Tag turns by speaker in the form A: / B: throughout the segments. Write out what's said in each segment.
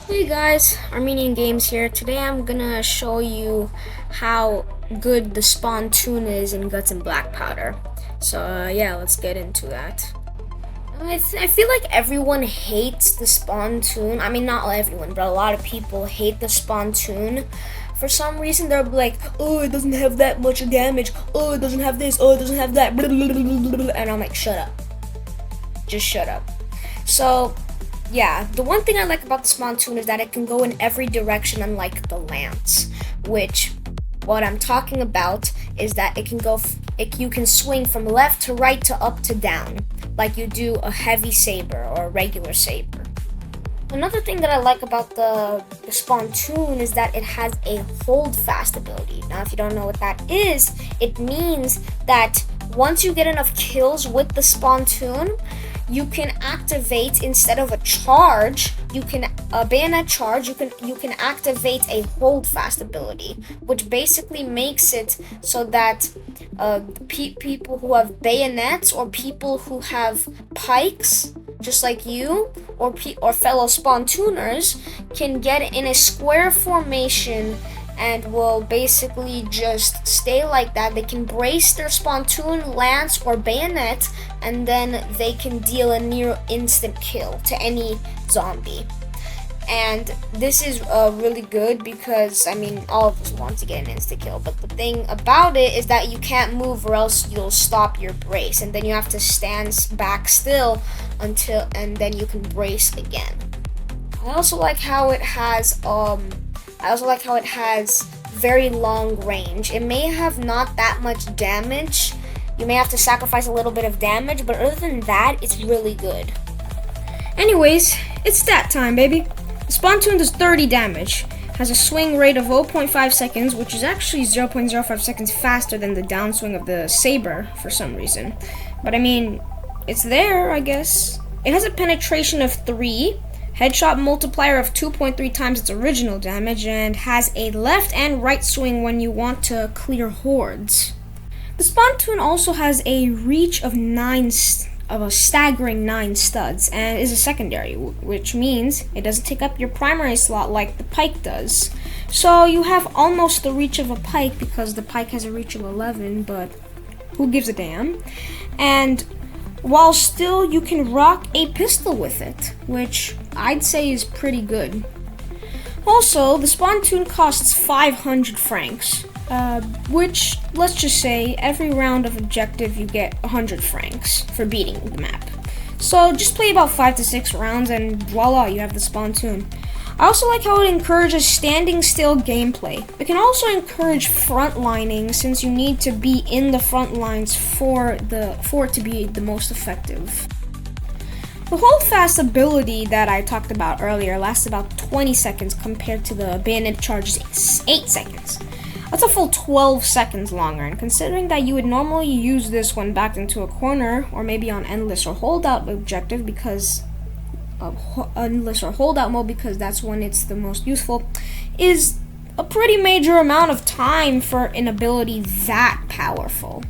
A: Hey guys, Armenian Games here. Today I'm gonna show you how good the Spontoon is in Guts and Black Powder. Yeah, let's get into that. I feel like everyone hates the Spontoon. I mean, not everyone, but a lot of people hate the Spontoon. For some reason, they're like, oh, it doesn't have that much damage. Oh, it doesn't have this. Oh, it doesn't have that. And I'm like, shut up. Just shut up. So, yeah, the one thing I like about the Spontoon is that it can go in every direction, unlike the Lance. Which, what I'm talking about is that you can swing from left to right to up to down, like you do a heavy saber or a regular saber. Another thing that I like about the Spontoon is that it has a hold fast ability. Now, if you don't know what that is, it means that once you get enough kills with the Spontoon, you can activate, instead of a charge, you can a bayonet charge, you can activate a hold fast ability, which basically makes it so that people who have bayonets or people who have pikes, just like you, or fellow Spontooners, can get in a square formation and will basically just stay like that. They can brace their Spontoon, lance, or bayonet, and then they can deal a near instant kill to any zombie. And this is really good because, I mean, all of us want to get an instant kill, but the thing about it is that you can't move or else you'll stop your brace, and then you have to stand back still and then you can brace again. I also like how it has very long range. It may have not that much damage. You may have to sacrifice a little bit of damage, but other than that, it's really good. Anyways, it's stat time, baby. The Spontoon does 30 damage, has a swing rate of 0.5 seconds, which is actually 0.05 seconds faster than the downswing of the saber for some reason. But I mean, it's there, I guess. It has a penetration of 3, headshot multiplier of 2.3 times its original damage, and has a left and right swing when you want to clear hordes. The Spontoon also has a reach of a staggering 9 studs, and is a secondary, which means it doesn't take up your primary slot like the pike does. So you have almost the reach of a pike, because the pike has a reach of 11, but who gives a damn? And while still you can rock a pistol with it, which I'd say is pretty good. Also, the Spontoon costs 500 francs, which, let's just say, every round of objective you get 100 francs for beating the map. So just play about 5 to 6 rounds and voila, you have the Spontoon. I also like how it encourages standing still gameplay. It can also encourage frontlining, since you need to be in the front lines for it to be the most effective. The hold fast ability that I talked about earlier lasts about 20 seconds compared to the bayonet charge's 8 seconds. That's a full 12 seconds longer, and considering that you would normally use this when backed into a corner, or maybe on endless or holdout objective because endless or holdout mode, because that's when it's the most useful, is a pretty major amount of time for an ability that powerful.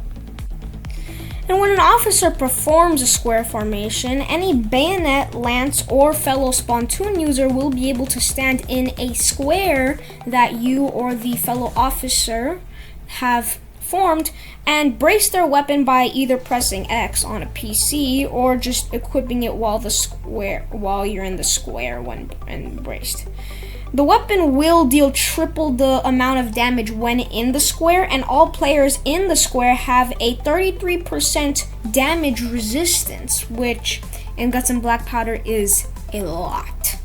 A: And when an officer performs a square formation, any bayonet, lance, or fellow Spontoon user will be able to stand in a square that you or the fellow officer have formed and brace their weapon by either pressing X on a PC or just equipping it while you're in the square when braced. The weapon will deal triple the amount of damage when in the square, and all players in the square have a 33% damage resistance, which in Guts and Black Powder is a lot.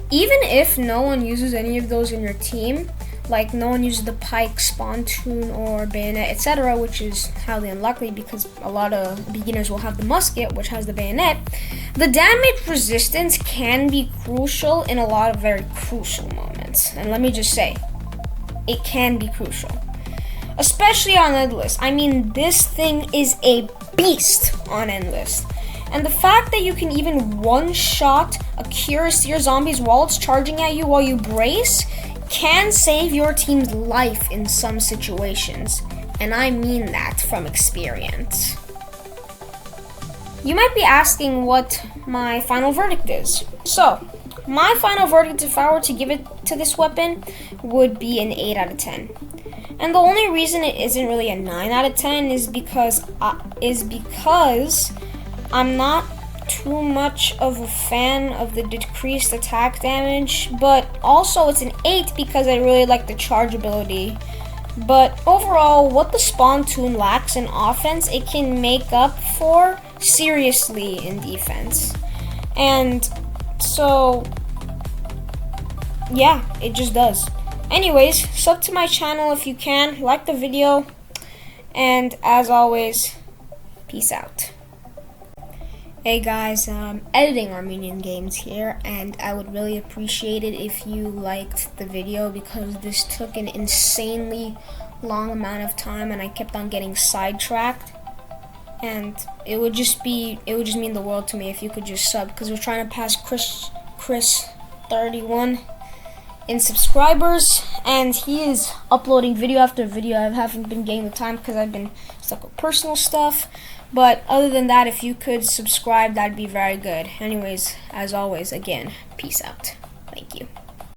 A: Even if no one uses any of those in your team, like no one uses the pike, Spontoon, or bayonet, etc., which is highly unlikely because a lot of beginners will have the musket, which has the bayonet, the damage resistance can be crucial in a lot of very crucial moments. And let me just say, it can be crucial. Especially on Endless. I mean, this thing is a beast on Endless. And the fact that you can even one-shot a cuirassier zombies while it's charging at you while you brace can save your team's life in some situations, and I mean that from experience. You might be asking what my final verdict is. So, my final verdict, if I were to give it to this weapon, would be an 8 out of 10. And the only reason it isn't really a 9 out of 10 is because I'm not too much of a fan of the decreased attack damage, but also it's an 8 because I really like the charge ability. But overall, what the Spontoon lacks in offense, it can make up for seriously in defense. And so, yeah, it just does. Anyways, sub to my channel if you can, like the video, and as always, peace out. Hey guys, editing Armenian Games here, and I would really appreciate it if you liked the video because this took an insanely long amount of time and I kept on getting sidetracked. And it would just mean the world to me if you could just sub, because we're trying to pass Chris 31 in subscribers, and he is uploading video after video. I haven't been getting the time because I've been stuck with personal stuff. But other than that, if you could subscribe, that'd be very good. Anyways, as always, again, peace out. Thank you.